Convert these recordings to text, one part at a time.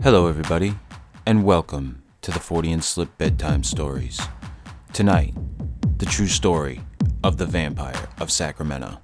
Hello everybody, and welcome to the Fortean Slip Bedtime Stories. Tonight, the true story of the vampire of Sacramento.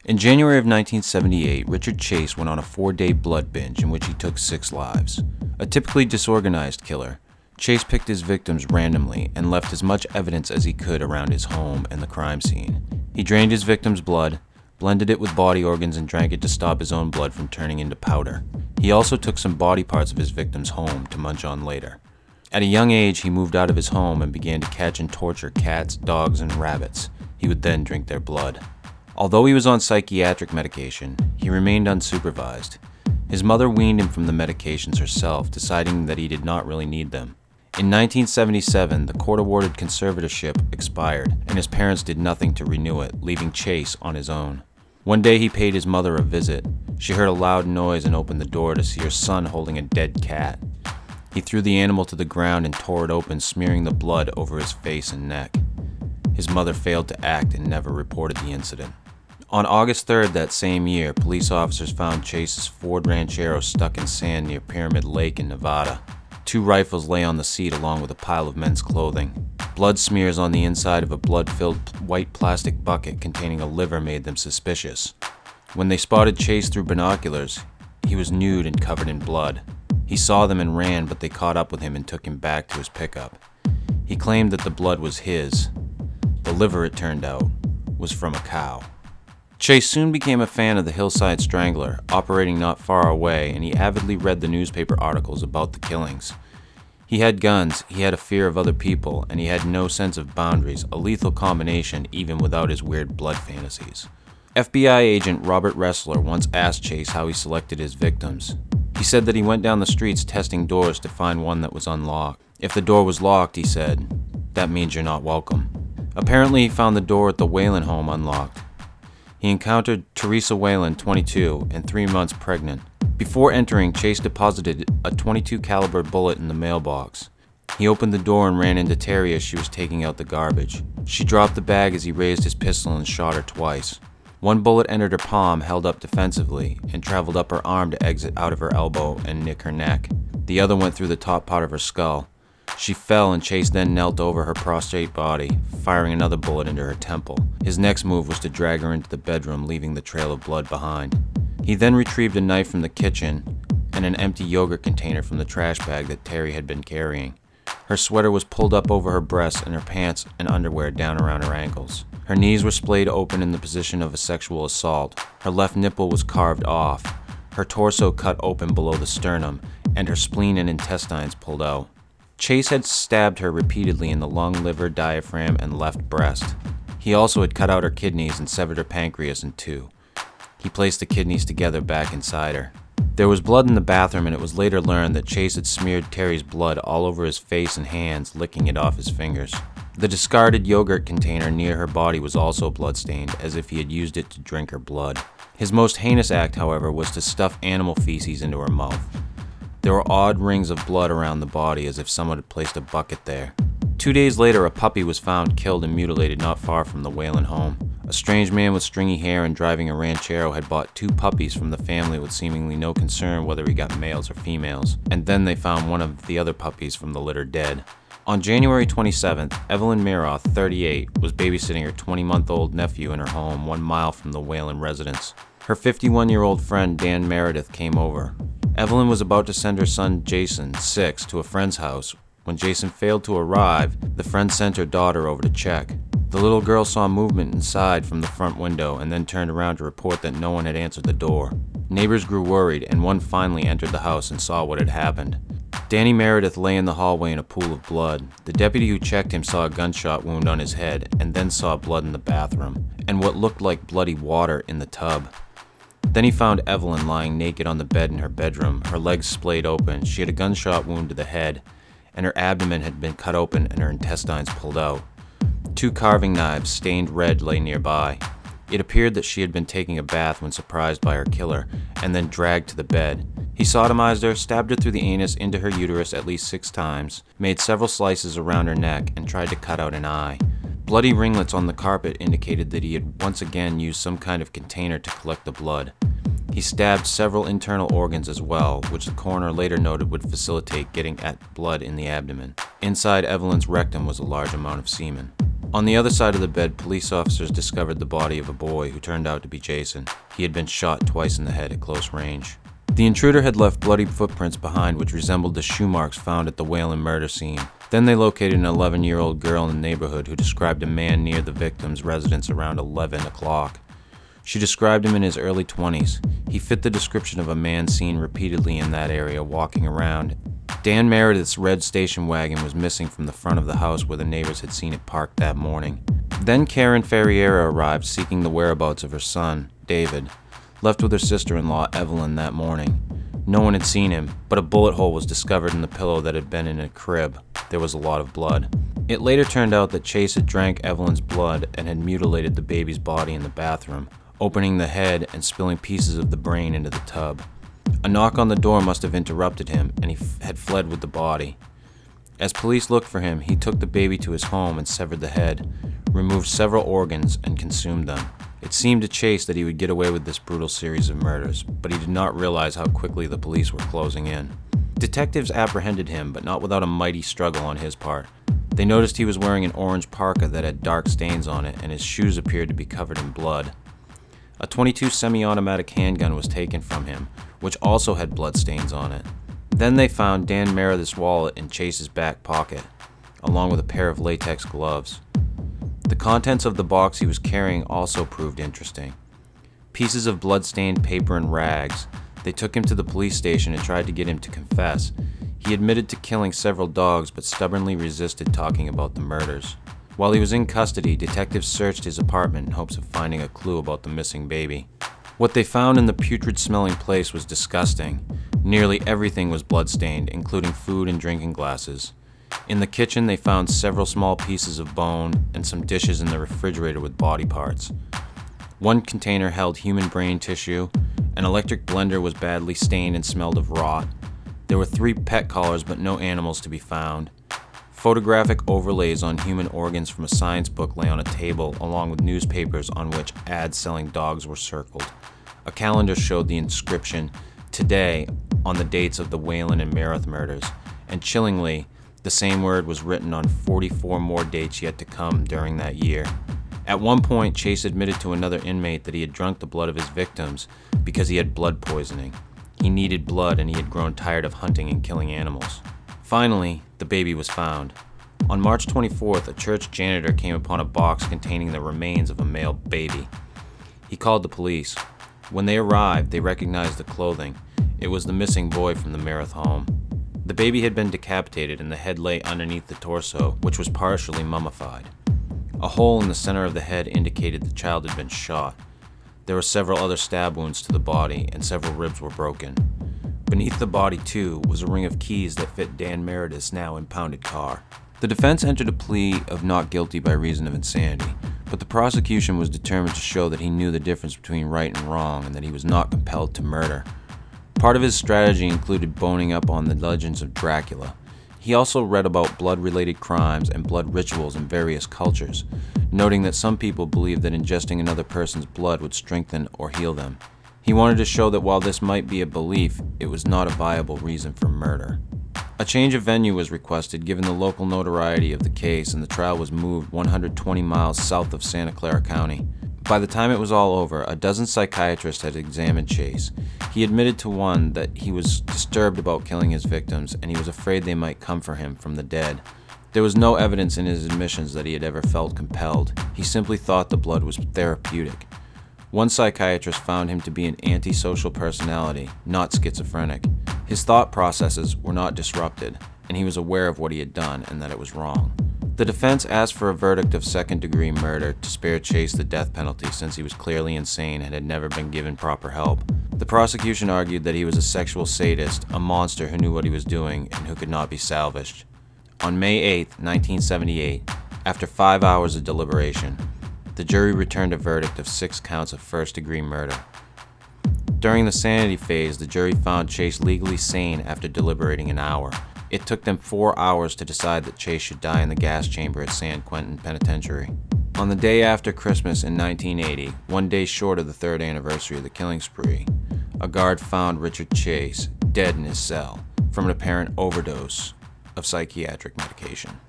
In January of 1978, Richard Chase went on a 4-day blood binge in which he took 6 lives. A typically disorganized killer, Chase picked his victims randomly and left as much evidence as he could around his home and the crime scene. He drained his victims' blood, blended it with body organs, and drank it to stop his own blood from turning into powder. He also took some body parts of his victims home to munch on later. At a young age, he moved out of his home and began to catch and torture cats, dogs, and rabbits. He would then drink their blood. Although he was on psychiatric medication, he remained unsupervised. His mother weaned him from the medications herself, deciding that he did not really need them. In 1977, the court-awarded conservatorship expired, and his parents did nothing to renew it, leaving Chase on his own. One day he paid his mother a visit. She heard a loud noise and opened the door to see her son holding a dead cat. He threw the animal to the ground and tore it open, smearing the blood over his face and neck. His mother failed to act and never reported the incident. On August 3rd that same year, police officers found Chase's Ford Ranchero stuck in sand near Pyramid Lake in Nevada. 2 rifles lay on the seat along with a pile of men's clothing. Blood smears on the inside of a blood-filled white plastic bucket containing a liver made them suspicious. When they spotted Chase through binoculars, he was nude and covered in blood. He saw them and ran, but they caught up with him and took him back to his pickup. He claimed that the blood was his. The liver, it turned out, was from a cow. Chase soon became a fan of the Hillside Strangler, operating not far away, and he avidly read the newspaper articles about the killings. He had guns, he had a fear of other people, and he had no sense of boundaries, a lethal combination even without his weird blood fantasies. FBI agent Robert Ressler once asked Chase how he selected his victims. He said that he went down the streets testing doors to find one that was unlocked. If the door was locked, he said, that means you're not welcome. Apparently he found the door at the Whalen home unlocked. He encountered Teresa Whalen, 22, and 3 months pregnant. Before entering, Chase deposited a .22 caliber bullet in the mailbox. He opened the door and ran into Terry as she was taking out the garbage. She dropped the bag as he raised his pistol and shot her twice. One bullet entered her palm, held up defensively, and traveled up her arm to exit out of her elbow and nick her neck. The other went through the top part of her skull. She fell, and Chase then knelt over her prostrate body, firing another bullet into her temple. His next move was to drag her into the bedroom, leaving the trail of blood behind. He then retrieved a knife from the kitchen and an empty yogurt container from the trash bag that Terry had been carrying. Her sweater was pulled up over her breasts and her pants and underwear down around her ankles. Her knees were splayed open in the position of a sexual assault. Her left nipple was carved off, her torso cut open below the sternum, and her spleen and intestines pulled out. Chase had stabbed her repeatedly in the lung, liver, diaphragm, and left breast. He also had cut out her kidneys and severed her pancreas in 2. He placed the kidneys together back inside her. There was blood in the bathroom, and it was later learned that Chase had smeared Terry's blood all over his face and hands, licking it off his fingers. The discarded yogurt container near her body was also bloodstained, as if he had used it to drink her blood. His most heinous act, however, was to stuff animal feces into her mouth. There were odd rings of blood around the body, as if someone had placed a bucket there. 2 days later, a puppy was found killed and mutilated not far from the Whalen home. A strange man with stringy hair and driving a Ranchero had bought 2 puppies from the family with seemingly no concern whether he got males or females, and then they found one of the other puppies from the litter dead. On January 27th, Evelyn Miroth, 38, was babysitting her 20-month-old nephew in her home 1 mile from the Whalen residence. Her 51-year-old friend Dan Meredith came over. Evelyn was about to send her son Jason, 6, to a friend's house. When Jason failed to arrive, the friend sent her daughter over to check. The little girl saw movement inside from the front window and then turned around to report that no one had answered the door. Neighbors grew worried, and one finally entered the house and saw what had happened. Danny Meredith lay in the hallway in a pool of blood. The deputy who checked him saw a gunshot wound on his head and then saw blood in the bathroom and what looked like bloody water in the tub. Then he found Evelyn lying naked on the bed in her bedroom, her legs splayed open. She had a gunshot wound to the head, and her abdomen had been cut open and her intestines pulled out. 2 carving knives, stained red, lay nearby. It appeared that she had been taking a bath when surprised by her killer, and then dragged to the bed. He sodomized her, stabbed her through the anus into her uterus at least 6 times, made several slices around her neck, and tried to cut out an eye. Bloody ringlets on the carpet indicated that he had once again used some kind of container to collect the blood. He stabbed several internal organs as well, which the coroner later noted would facilitate getting at blood in the abdomen. Inside Evelyn's rectum was a large amount of semen. On the other side of the bed, police officers discovered the body of a boy who turned out to be Jason. He had been shot twice in the head at close range. The intruder had left bloody footprints behind which resembled the shoe marks found at the Whalen murder scene. Then they located an 11-year-old girl in the neighborhood who described a man near the victim's residence around 11 o'clock. She described him in his early 20s. He fit the description of a man seen repeatedly in that area walking around. Dan Meredith's red station wagon was missing from the front of the house where the neighbors had seen it parked that morning. Then Karen Ferriera arrived seeking the whereabouts of her son, David, left with her sister-in-law, Evelyn, that morning. No one had seen him, but a bullet hole was discovered in the pillow that had been in a crib. There was a lot of blood. It later turned out that Chase had drank Evelyn's blood and had mutilated the baby's body in the bathroom, opening the head and spilling pieces of the brain into the tub. A knock on the door must have interrupted him, and he had fled with the body. As police looked for him, he took the baby to his home and severed the head, removed several organs, and consumed them. It seemed to Chase that he would get away with this brutal series of murders, but he did not realize how quickly the police were closing in. Detectives apprehended him, but not without a mighty struggle on his part. They noticed he was wearing an orange parka that had dark stains on it, and his shoes appeared to be covered in blood. A .22 semi-automatic handgun was taken from him, which also had blood stains on it. Then they found Dan Meredith's wallet in Chase's back pocket, along with a pair of latex gloves. The contents of the box he was carrying also proved interesting. Pieces of blood-stained paper and rags. They took him to the police station and tried to get him to confess. He admitted to killing several dogs but stubbornly resisted talking about the murders. While he was in custody, detectives searched his apartment in hopes of finding a clue about the missing baby. What they found in the putrid-smelling place was disgusting. Nearly everything was blood-stained, including food and drinking glasses. In the kitchen, they found several small pieces of bone and some dishes in the refrigerator with body parts. One container held human brain tissue. An electric blender was badly stained and smelled of rot. There were 3 pet collars but no animals to be found. Photographic overlays on human organs from a science book lay on a table, along with newspapers on which ads selling dogs were circled. A calendar showed the inscription, "Today," on the dates of the Whalen and Meredith murders, and chillingly, the same word was written on 44 more dates yet to come during that year. At one point, Chase admitted to another inmate that he had drunk the blood of his victims because he had blood poisoning. He needed blood and he had grown tired of hunting and killing animals. Finally, the baby was found. On March 24th, a church janitor came upon a box containing the remains of a male baby. He called the police. When they arrived, they recognized the clothing. It was the missing boy from the Meredith home. The baby had been decapitated and the head lay underneath the torso, which was partially mummified. A hole in the center of the head indicated the child had been shot. There were several other stab wounds to the body and several ribs were broken. Beneath the body, too, was a ring of keys that fit Dan Meredith's now impounded car. The defense entered a plea of not guilty by reason of insanity, but the prosecution was determined to show that he knew the difference between right and wrong and that he was not compelled to murder. Part of his strategy included boning up on the legends of Dracula. He also read about blood-related crimes and blood rituals in various cultures, noting that some people believed that ingesting another person's blood would strengthen or heal them. He wanted to show that while this might be a belief, it was not a viable reason for murder. A change of venue was requested given the local notoriety of the case, and the trial was moved 120 miles south of Santa Clara County. By the time it was all over, a dozen psychiatrists had examined Chase. He admitted to one that he was disturbed about killing his victims, and he was afraid they might come for him from the dead. There was no evidence in his admissions that he had ever felt compelled. He simply thought the blood was therapeutic. One psychiatrist found him to be an antisocial personality, not schizophrenic. His thought processes were not disrupted, and he was aware of what he had done and that it was wrong. The defense asked for a verdict of second-degree murder to spare Chase the death penalty since he was clearly insane and had never been given proper help. The prosecution argued that he was a sexual sadist, a monster who knew what he was doing and who could not be salvaged. On May 8, 1978, after 5 hours of deliberation, the jury returned a verdict of 6 counts of first-degree murder. During the sanity phase, the jury found Chase legally sane after deliberating an hour. It took them 4 hours to decide that Chase should die in the gas chamber at San Quentin Penitentiary. On the day after Christmas in 1980, 1 day short of the 3rd anniversary of the killing spree, a guard found Richard Chase dead in his cell from an apparent overdose of psychiatric medication.